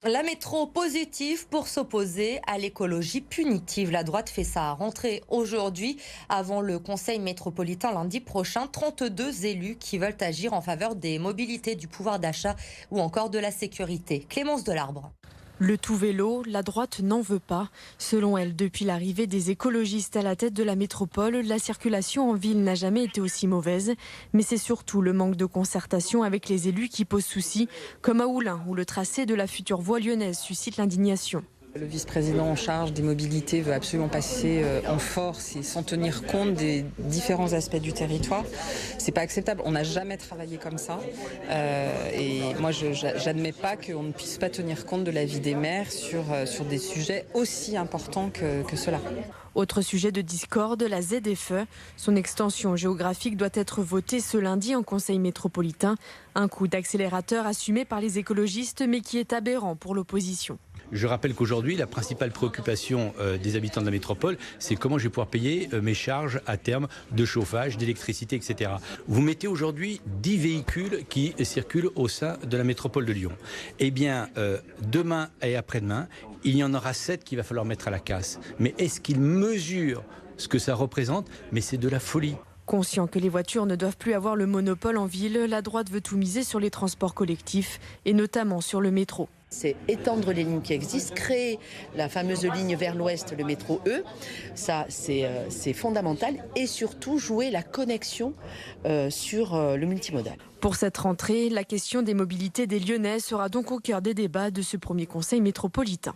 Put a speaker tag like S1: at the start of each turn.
S1: La métro positive pour s'opposer à l'écologie punitive. La droite fait sa rentrée aujourd'hui avant le conseil métropolitain lundi prochain. 32 élus qui veulent agir en faveur des mobilités, du pouvoir d'achat ou encore de la sécurité. Clémence Delarbre.
S2: Le tout vélo, la droite n'en veut pas. Selon elle, depuis l'arrivée des écologistes à la tête de la métropole, la circulation en ville n'a jamais été aussi mauvaise. Mais c'est surtout le manque de concertation avec les élus qui pose souci, comme à Oulin, où le tracé de la future voie lyonnaise suscite l'indignation.
S3: Le vice-président en charge des mobilités veut absolument passer en force et sans tenir compte des différents aspects du territoire. C'est pas acceptable. On n'a jamais travaillé comme ça. Et moi, j'admets pas qu'on ne puisse pas tenir compte de l'avis des maires sur des sujets aussi importants que cela.
S2: Autre sujet de discorde, la ZFE. Son extension géographique doit être votée ce lundi en conseil métropolitain. Un coup d'accélérateur assumé par les écologistes, mais qui est aberrant pour l'opposition.
S4: Je rappelle qu'aujourd'hui, la principale préoccupation des habitants de la métropole, c'est comment je vais pouvoir payer mes charges à terme de chauffage, d'électricité, etc. Vous mettez aujourd'hui 10 véhicules qui circulent au sein de la métropole de Lyon. Eh bien, demain et après-demain, il y en aura 7 qu'il va falloir mettre à la casse. Mais est-ce qu'ils mesurent ce que ça représente? Mais c'est de la folie.
S2: Conscient que les voitures ne doivent plus avoir le monopole en ville, la droite veut tout miser sur les transports collectifs et notamment sur le métro.
S5: C'est étendre les lignes qui existent, créer la fameuse ligne vers l'ouest, le métro E. Ça, c'est fondamental. Et surtout, jouer la connexion sur le multimodal.
S2: Pour cette rentrée, la question des mobilités des Lyonnais sera donc au cœur des débats de ce premier conseil métropolitain.